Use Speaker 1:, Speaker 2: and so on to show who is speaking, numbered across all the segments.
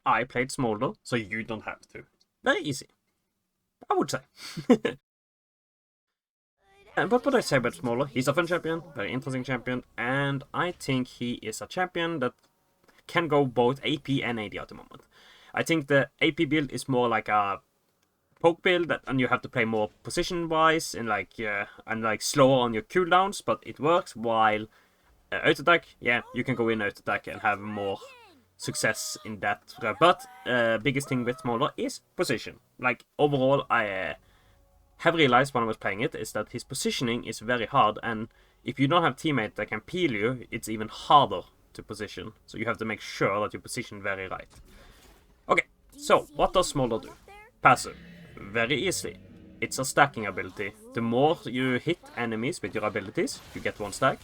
Speaker 1: I played Smolder, so you don't have to. Very easy, I would say. But what I say about Smolder, he's a fun champion, very interesting champion, and I think he is a champion that can go both AP and AD at the moment. I think the AP build is more like a poke build, and you have to play more position-wise and like slower on your cooldowns, but it works. While auto attack, yeah, you can go in auto attack and have more success in that. But biggest thing with Smolder is position. Like overall, I have realized when I was playing it is that his positioning is very hard, and if you don't have teammates that can peel you, it's even harder to position. So you have to make sure that you position very right. Okay, so what does Smolder do? Passive. Very easily. It's a stacking ability. The more you hit enemies with your abilities, you get one stack.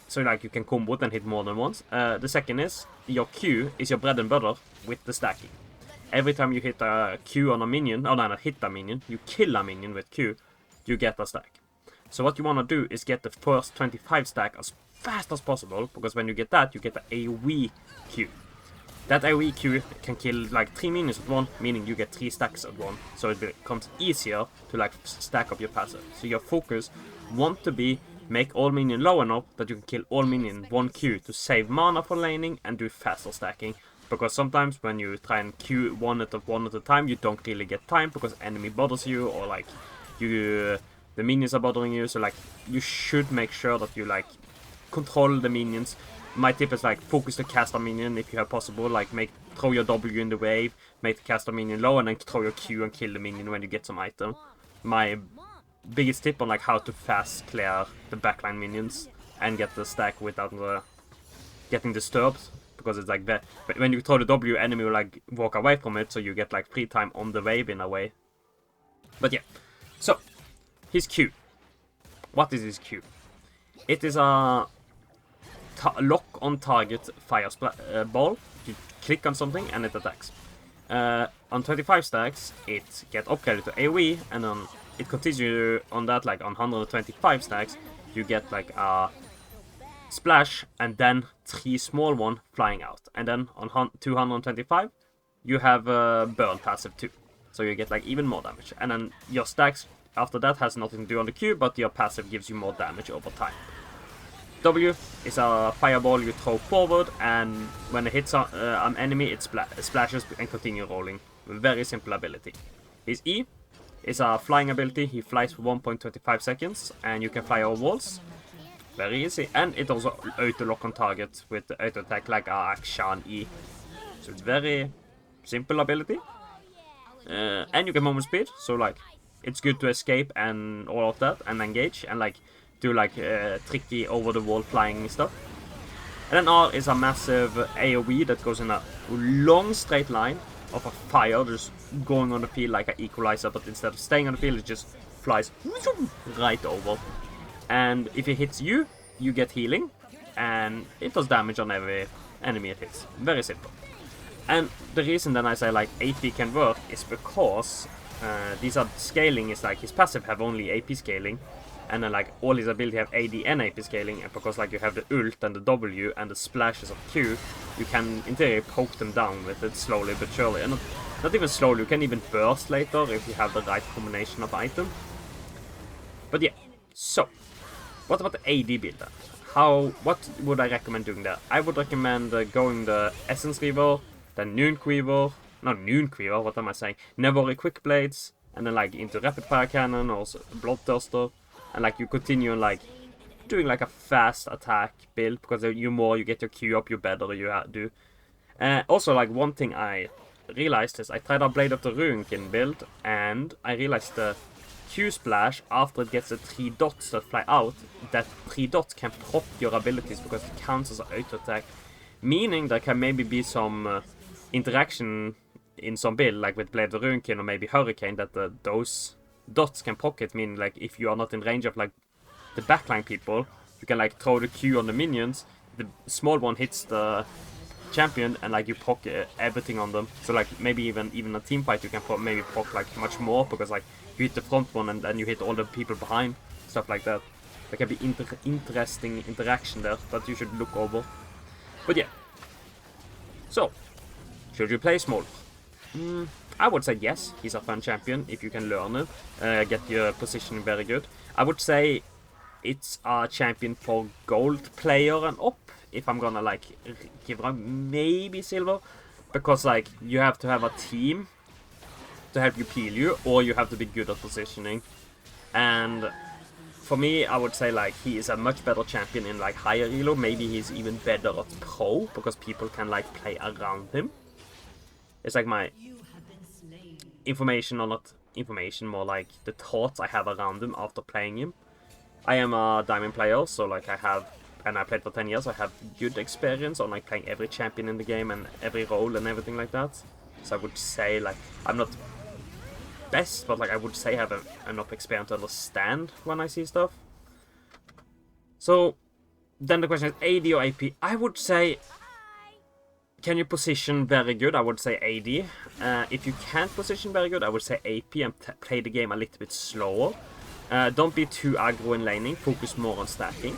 Speaker 1: So like you can combo it and hit more than once. The second is, your Q is your bread and butter with the stacking. Every time you hit a Q on a minion, or not hit a minion, you kill a minion with Q, you get a stack. So what you want to do is get the first 25 stack as fast as possible, because when you get that, you get the AoE Q. That AoE Q can kill like 3 minions at one, meaning you get 3 stacks at one. So it becomes easier to like stack up your passive. So your focus want to be make all minions low enough that you can kill all minions 1 Q to save mana for laning and do faster stacking. Because sometimes when you try and Q one at a time, you don't really get time because enemy bothers you, or like the minions are bothering you. So like you should make sure that you like control the minions. My tip is like focus the caster minion if you have possible. Like throw your W in the wave, make the caster minion low, and then throw your Q and kill the minion when you get some item. My biggest tip on like how to fast clear the backline minions and get the stack without getting disturbed. Because it's like that, but when you throw the W, enemy will like walk away from it, so you get like free time on the wave in a way. But yeah, so his Q. What is his Q? It is a lock on target fire ball. You click on something and it attacks. On 25 stacks, it gets upgraded to AoE, and then it continues on that. Like on 125 stacks, you get like a splash, and then 3 small one flying out. And then on 225, you have burn passive too. So you get like even more damage. And then your stacks after that has nothing to do on the Q, but your passive gives you more damage over time. W is a fireball you throw forward, and when it hits an enemy, it splashes and continue rolling. Very simple ability. His E is a flying ability. He flies for 1.25 seconds, and you can fly over walls. Very easy, and it also auto-lock on target with the auto-attack like a Akshan E. So it's very simple ability. And you get moment speed, so like it's good to escape and all of that, and engage, and like do like tricky over-the-wall flying stuff. And then R is a massive AoE that goes in a long straight line of a fire just going on the field like an equalizer, but instead of staying on the field, it just flies right over. And if it hits you, you get healing, and it does damage on every enemy it hits. Very simple. And the reason then I say like AP can work is because these are scaling is like his passive have only AP scaling, and then like all his ability have AD and AP scaling, and because like you have the ult and the W and the splashes of Q, you can in theory poke them down with it slowly but surely. And not even slowly, you can even burst later if you have the right combination of item. But yeah, so what about the AD build then? What would I recommend doing there? I would recommend going the Essence Reaver, then Noon Quiver, not Noon Quiver, what am I saying? Nevory Quick Blades, and then like into Rapid Fire Cannon or Bloodthirster, and like you continue like doing like a fast attack build, because you more you get your Q up, you better you do. Also like one thing I realized is I tried a Blade of the Ruinkin build, and I realized the Q splash after it gets the 3 dots that fly out, that 3 dots can prop your abilities because it counts as an auto attack, meaning there can maybe be some interaction in some build like with Blade of the Ruinkin or maybe Hurricane, that those dots can pocket, meaning like if you are not in range of like the backline people, you can like throw the Q on the minions, the small one hits the champion, and like you poke everything on them. So like maybe even a team fight you can maybe poke like much more, because like you hit the front one and then you hit all the people behind, stuff like that. There can be interesting interaction there that you should look over. But yeah, so Should you play Smolder? I would say yes, he's a fun champion if you can learn it, get your position very good. I would say it's a champion for gold player and up, if I'm gonna like give it maybe silver, because like you have to have a team to help you peel you, or you have to be good at positioning. And for me, I would say like he is a much better champion in like higher elo. Maybe he's even better at pro, because people can like play around him. It's like my information, or not information, more like the thoughts I have around him after playing him. I am a diamond player, so like I played for 10 years, I have good experience on like playing every champion in the game and every role and everything like that. So I would say like, I'm not best, but like I would say I have enough experience to understand when I see stuff. So then the question is AD or AP? I would say, can you position very good? I would say AD. If you can't position very good, I would say AP and play the game a little bit slower. Don't be too aggro in laning, focus more on stacking,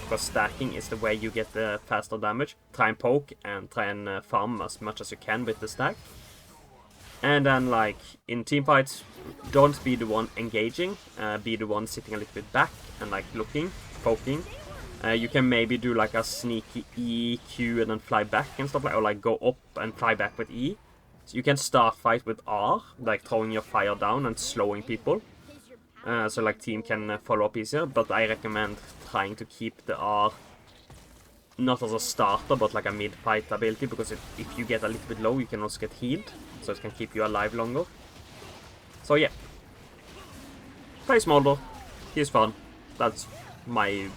Speaker 1: because stacking is the way you get the faster damage. Try and poke and try and farm as much as you can with the stack. And then like in team fights, don't be the one engaging, be the one sitting a little bit back and like looking, poking. You can maybe do like a sneaky E, Q and then fly back and stuff like, or like go up and fly back with E. So you can start fight with R, like throwing your fire down and slowing people. So like team can follow up easier, but I recommend trying to keep the R not as a starter, but like a mid-fight ability, because if you get a little bit low, you can also get healed, so it can keep you alive longer. So yeah, play Smolder, he's fun, that's my...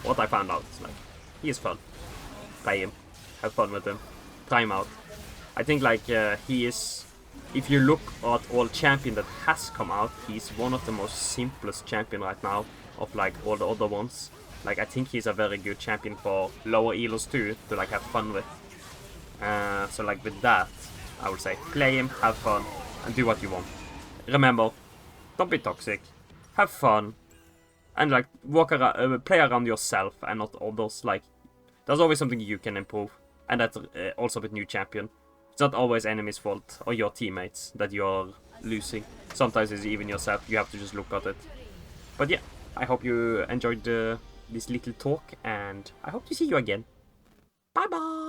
Speaker 1: what I found out, like, he's fun. Play him, have fun with him, try him out. I think like he is... if you look at all champion that has come out, he's one of the most simplest champion right now of like all the other ones. Like I think he's a very good champion for lower elos too, to like have fun with. So like with that, I would say play him, have fun, and do what you want. Remember, don't be toxic, have fun, and like walk around, play around yourself and not others. Like there's always something you can improve, and that's also with new champion. It's not always enemy's fault or your teammates that you're losing. Sometimes it's even yourself. You have to just look at it. But yeah, I hope you enjoyed this little talk, and I hope to see you again. Bye bye!